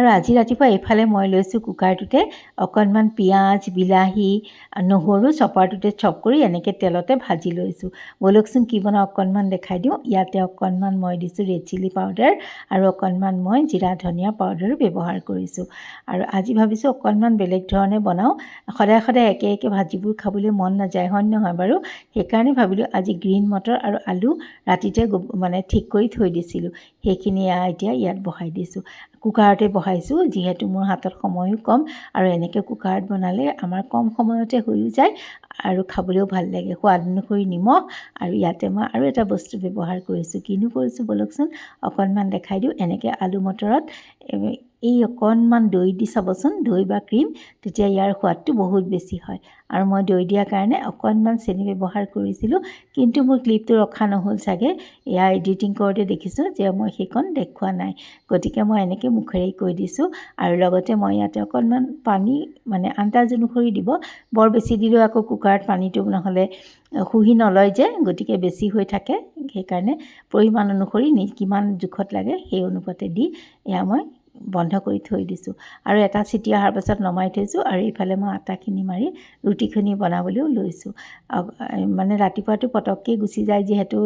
আৰু আজি ৰাতিপুৱা এইফালে মই লৈছোঁ কুকাৰটোতে অকণমান পিঁয়াজ বিলাহী নহৰু চপাৰটোতে চপ কৰি এনেকৈ তেলতে ভাজি লৈছোঁ। ব'লকচোন কি বনাওঁ অকণমান দেখাই দিওঁ। ইয়াতে অকণমান মই দিছোঁ ৰেড চিলি পাউডাৰ আৰু অকণমান মই জিৰা ধনিয়া পাউডাৰো ব্যৱহাৰ কৰিছোঁ। আৰু আজি ভাবিছোঁ অকণমান বেলেগ ধৰণে বনাওঁ। সদায় সদায় একে একে ভাজিবোৰ খাবলৈ মন নাযায়, হয় নহয় বাৰু? সেইকাৰণে ভাবিলোঁ আজি গ্ৰীণ মটৰ আৰু আলু ৰাতিতে ঠিক কৰি থৈ দিছিলোঁ, সেইখিনি এতিয়া ইয়াত বহাই দিছোঁ। কুকাৰতে বহাইছোঁ যিহেতু মোৰ হাতত সময়ো কম আৰু এনেকৈ কুকাৰত বনালে আমাৰ কম সময়তে হৈও যায় আৰু খাবলৈও ভাল লাগে। সোৱাদ অনুসৰি নিমখ আৰু ইয়াতে মই আৰু এটা বস্তু ব্যৱহাৰ কৰিছোঁ। কিনো কৰিছোঁ ব'লকচোন অকণমান দেখাই দিওঁ। এনেকৈ আলু মটৰত এই অকণমান দৈ দি চাবচোন, দৈ বা ক্ৰীম, তেতিয়া ইয়াৰ সোৱাদটো বহুত বেছি হয়। আৰু মই দৈ দিয়াৰ কাৰণে অকণমান চেনি ব্যৱহাৰ কৰিছিলোঁ, কিন্তু মোৰ ক্লিপটো ৰখা নহ'ল চাগে। এয়া এডিটিং কৰোঁতে দেখিছোঁ যে মই সেইকণ দেখুওৱা নাই, গতিকে মই এনেকৈ মুখেৰেই কৈ দিছোঁ। আৰু লগতে মই ইয়াতে অকণমান পানী আন্দাজ অনুসৰি দিব। বৰ বেছি দিলেও আকৌ কুকাৰত পানীটো নহ'লে শুহি নলয় যে, গতিকে বেছি হৈ থাকে। সেইকাৰণে পৰিমাণ অনুসৰি কিমান জোখত লাগে সেই অনুপাতে দি এয়া মই বন্ধ কৰি থৈ দিছোঁ। আৰু এটা চিটি অহাৰ পাছত নমাই থৈছোঁ। আৰু এইফালে মই আটাখিনি মাৰি ৰুটিখিনি বনাবলৈও লৈছোঁ। ৰাতিপুৱাটো পটককৈ গুচি যায়, যিহেতু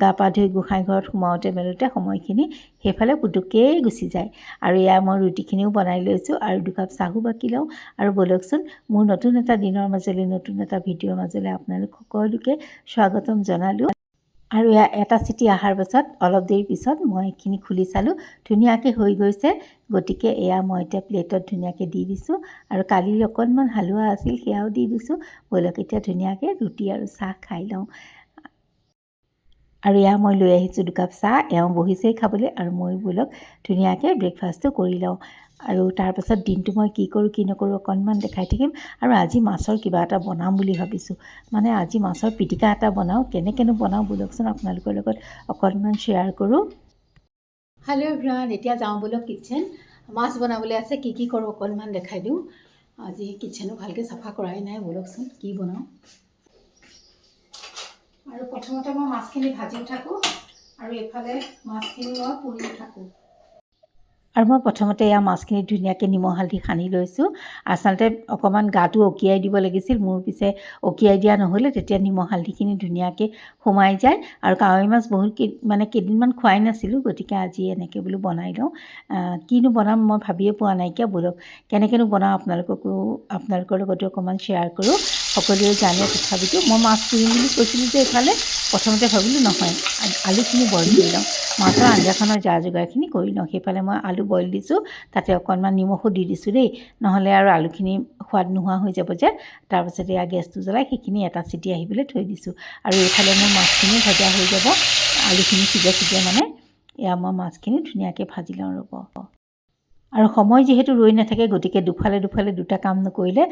গা পা ধুই গোঁসাই ঘৰত সোমাওঁতে মেলোঁতে সময়খিনি সেইফালে পুটুককৈ গুচি যায়। আৰু এয়া মই ৰুটিখিনিও বনাই লৈছোঁ আৰু দুকাপ চাহো বাকি লওঁ। আৰু ব'লকচোন মোৰ নতুন এটা দিনৰ মাজলৈ, নতুন এটা ভিডিঅ'ৰ মাজলৈ আপোনালোক সকলোকে স্বাগতম জনালোঁ। আৰু এয়া এটা চিটি অহাৰ পাছত অলপ দেৰি পিছত মই এইখিনি খুলি চালোঁ, ধুনীয়াকৈ হৈ গৈছে। গতিকে এয়া মই এতিয়া প্লেটত ধুনীয়াকৈ দি দিছোঁ। আৰু কালিৰ অকণমান হালোৱা আছিল, সেয়াও দি দিছোঁ। ব'লক এতিয়া ধুনীয়াকৈ ৰুটি আৰু চাহ খাই লওঁ। আৰু এয়া মই লৈ আহিছোঁ দুকাপ চাহ, এওঁ বহিছেই খাবলৈ আৰু ময়ো ব'লক ধুনীয়াকৈ ব্ৰেকফাষ্টটো কৰি লওঁ। আৰু তাৰপাছত দিনটো মই কি কৰোঁ কি নকৰোঁ অকণমান দেখাই থাকিম। আৰু আজি মাছৰ কিবা এটা বনাম বুলি ভাবিছোঁ, আজি মাছৰ পিটিকা এটা বনাওঁ। কেনেকৈনো বনাওঁ ব'লকচোন আপোনালোকৰ লগত অকণমান শ্বেয়াৰ কৰোঁ। হেল্ল' এভৰিৱান, এতিয়া যাওঁ ব'লক কিটচেন। মাছ বনাবলৈ আছে, কি কি কৰোঁ অকণমান দেখাই দিওঁ। আজি কিটচেনো ভালকৈ চাফা কৰাই নাই, ব'লকচোন কি বনাওঁ। আৰু প্ৰথমতে মই মাছখিনি ভাজিও থাকোঁ আৰু এইফালে মাছখিনি মই পুৰিও থাকোঁ। আৰু মই প্ৰথমতে এয়া মাছখিনি ধুনীয়াকৈ নিমখ হালধি সানি লৈছোঁ। আচলতে অকণমান গাটো অকিয়াই দিব লাগিছিল, মোৰ পিছে অকিয়াই দিয়া নহ'লে, তেতিয়া নিমখ হালধিখিনি ধুনীয়াকৈ সোমাই যায়। আৰু কাৱৈ মাছ কেইদিনমান খোৱাই নাছিলোঁ, গতিকে আজি এনেকৈ বোলো বনাই লওঁ। কিনো বনাম মই ভাবিয়ে পোৱা নাইকিয়া। ব'লক কেনেকৈনো বনাওঁ আপোনালোকৰ লগতো অকণমান শ্বেয়াৰ কৰোঁ। সকলোৱে জানে, তথাপিতো মই মাছ পুৰিম বুলি কৈছিলোঁ যে এইফালে প্ৰথমতে ভাবিলোঁ নহয়, আলুখিনি বইল কৰি লওঁ, মাছৰ আঞ্জাখনৰ যা যোগাৰখিনি কৰি লওঁ। সেইফালে মই আলু বইল দিছোঁ, তাতে অকণমান নিমখো দি দিছোঁ দেই, নহ'লে আৰু আলুখিনি সোৱাদ নোহোৱা হৈ যাব যে। তাৰপাছতে এয়া গেছটো জ্বলাই সেইখিনি এটা চিটি আহিবলৈ থৈ দিছোঁ। আৰু এইফালে মোৰ মাছখিনি ভজা হৈ যাব, আলুখিনি সিজে এয়া মই মাছখিনি ধুনীয়াকৈ ভাজি লওঁ ৰ'ব। আৰু সময় যিহেতু ৰৈ নাথাকে, গতিকে দুফালে দুটা কাম নকৰিলে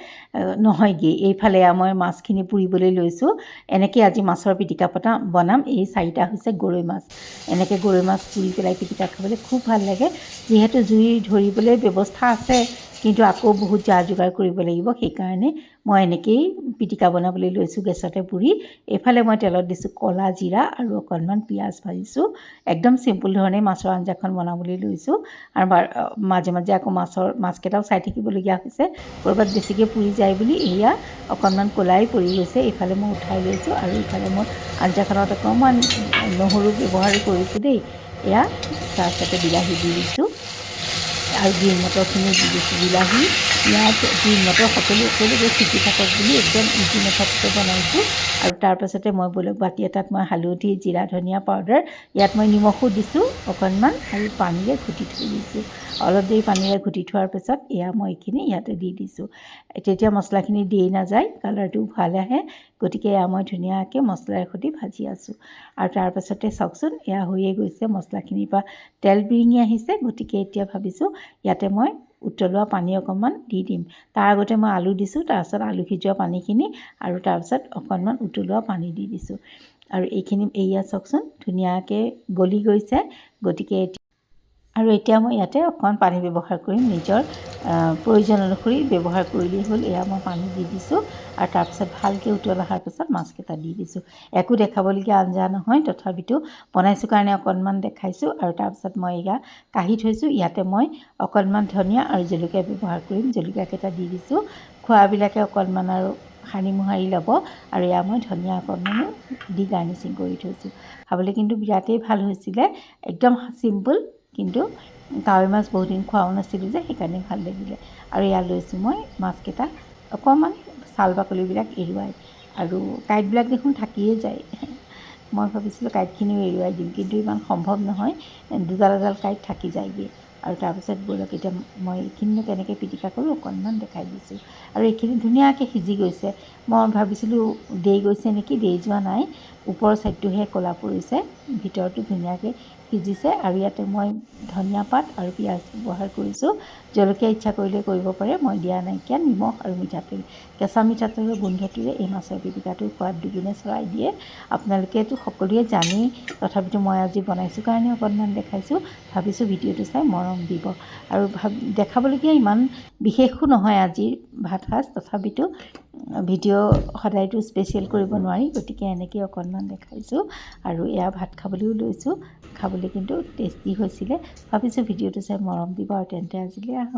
নহয়গৈ। এইফালে মই মাছখিনি পুৰিবলৈ লৈছোঁ। এনেকৈ আজি মাছৰ পিটিকা বনাম। এই 4টা হৈছে গৰৈ মাছ। এনেকৈ গৰৈ মাছ পুৰি পেলাই পিটিকা খাবলৈ খুব ভাল লাগে। যিহেতু জুই ধৰিবলৈ ব্যৱস্থা আছে, কিন্তু আকৌ বহুত যা যোগাৰ কৰিব লাগিব, সেইকাৰণে মই এনেকৈয়ে পিটিকা বনাবলৈ লৈছোঁ গেছতে পুৰি। এইফালে মই তেলত দিছোঁ ক'লা জিৰা আৰু অকণমান পিঁয়াজ ভাজিছোঁ। একদম চিম্পুল ধৰণে মাছৰ আঞ্জাখন বনাবলৈ লৈছোঁ। আৰু মাজে মাজে আকৌ মাছকেইটাও চাই থাকিবলগীয়া হৈছে, ক'ৰবাত বেছিকৈ পুৰি যায় বুলি। এয়া অকণমান ক'লাই পৰি গৈছে, এইফালে মই উঠাই লৈছোঁ। আৰু এইফালে মই আঞ্জাখনত অকণমান নহৰু ব্যৱহাৰ কৰিছোঁ দেই। এয়া তাৰপিছতে বিলাহী দি দিছোঁ আৰু গ্ৰীণ মটৰখিনি দি দিছোঁ। বিলাহী, পিঁয়াজ, গ্ৰীণ মটৰ সকলোকে সিজি থাকক বুলি একদম ইজি মেথডতে বনাইছোঁ। আৰু তাৰপাছতে মই ব'লক বাতি এটাত মই হালধি, জিৰা ধনিয়া পাউডাৰ, ইয়াত মই নিমখো দিছোঁ অকণমান, আৰু পানীৰে ঘুটি থৈ দিছোঁ। অলপ দেৰি পানীৰে ঘুটি থোৱাৰ পিছত এয়া মই এইখিনি ইয়াতে দি দিছোঁ। তেতিয়া মছলাখিনি দেই নাযায়, কালাৰটো ভাল আহে। গতিকে এয়া মই ধুনীয়াকৈ মছলাৰ সৈতে ভাজি আছোঁ। আৰু তাৰপাছতে চাওকচোন, এয়া হৈয়ে গৈছে, মছলাখিনিৰ পৰা তেল বিৰিঙি আহিছে। গতিকে এতিয়া ভাবিছোঁ ইয়াতে মই উতলোৱা পানী অকণমান দি দিম। তাৰ আগতে মই আলু দিছোঁ, তাৰপিছত আলু সিজোৱা পানীখিনি, আৰু তাৰপিছত অকণমান উতলোৱা পানী দি দিছোঁ। আৰু এয়া চাওকচোন ধুনীয়াকৈ গলি গৈছে। গতিকে আৰু এতিয়া মই ইয়াতে অকণমান পানী ব্যৱহাৰ কৰিম, নিজৰ প্ৰয়োজন অনুসৰি ব্যৱহাৰ কৰিলেই হ'ল। এয়া মই পানী দি দিছোঁ আৰু তাৰপিছত ভালকৈ উতল অহাৰ পিছত মাছকেইটা দি দিছোঁ। একো দেখাবলগীয়া আঞ্জা নহয়, তথাপিতো বনাইছোঁ কাৰণে অকণমান দেখাইছোঁ। আৰু তাৰপিছত মই এয়া কাঢ়ি থৈছোঁ। ইয়াতে মই অকণমান ধনিয়া আৰু জলকীয়া ব্যৱহাৰ কৰিম। জলকীয়াকেইটা দি দিছোঁ। খোৱাবিলাকে অকণমান আৰু সানি মোহাৰি ল'ব। আৰু এয়া মই ধনিয়া অকণমানো দি গাৰ্নিচিং কৰি থৈছোঁ। খাবলৈ কিন্তু বিৰাটেই ভাল হৈছিলে, একদম চিম্পুল, কিন্তু কাৱৈ মাছ বহুত দিন খোৱাও নাছিলোঁ যে, সেইকাৰণে ভাল লাগিলে। আৰু এয়া লৈছোঁ মই মাছকেইটা অকণমান ছাল বাকলিবিলাক এৰুৱাই। আৰু কাঁইটবিলাক দেখোন থাকিয়ে যায়। মই ভাবিছিলোঁ কাঁইটখিনিও এৰুৱাই দিম, কিন্তু ইমান সম্ভৱ নহয়, দুডাল এডাল কাঁইট থাকি যায়গৈ। আৰু তাৰপিছত ব'লক এতিয়া মই এইখিনিনো কেনেকৈ পিটিকা কৰোঁ অকণমান দেখাই দিছোঁ। আৰু এইখিনি ধুনীয়াকৈ সিজি গৈছে। মই ভাবিছিলোঁ দেই গৈছে নেকি, দেই যোৱা নাই, ওপৰৰ ছাইডটোহে ক'লা পৰিছে, ভিতৰটো ধুনীয়াকৈ সিজিছে। আৰু ইয়াতে মই ধনিয়া পাত আৰু পিঁয়াজ ব্যৱহাৰ কৰিছোঁ। জলকীয়া ইচ্ছা কৰিলে কৰিব পাৰে, মই দিয়া নাইকিয়া। নিমখ আৰু মিঠাতেল, কেঁচা মিঠাতেলৰ গোন্ধটোৱে এই মাছৰ পিটিকাটোৰ সোৱাদ দুগুণে চৰাই দিয়ে। আপোনালোকেতো সকলোৱে জানেই, তথাপিতো মই আজি বনাইছোঁ কাৰণে অকণমান দেখাইছোঁ। ভাবিছোঁ ভিডিঅ'টো চাই মৰম দিব। আৰু দেখাবলগীয়া ইমান বিশেষো নহয় আজিৰ ভাত সাজ, তথাপিতো ভিডিঅ' সদায়তো স্পেচিয়েল কৰিব নোৱাৰি, গতিকে এনেকৈ অকণমান দেখাইছোঁ। আৰু এয়া ভাত খাবলৈও লৈছোঁ। খাবলৈ কিন্তু টেষ্টি হৈছিলে। ভাবিছোঁ ভিডিঅ'টো চাই মৰম দিব। আৰু তেন্তে আজিলৈ আহোঁ।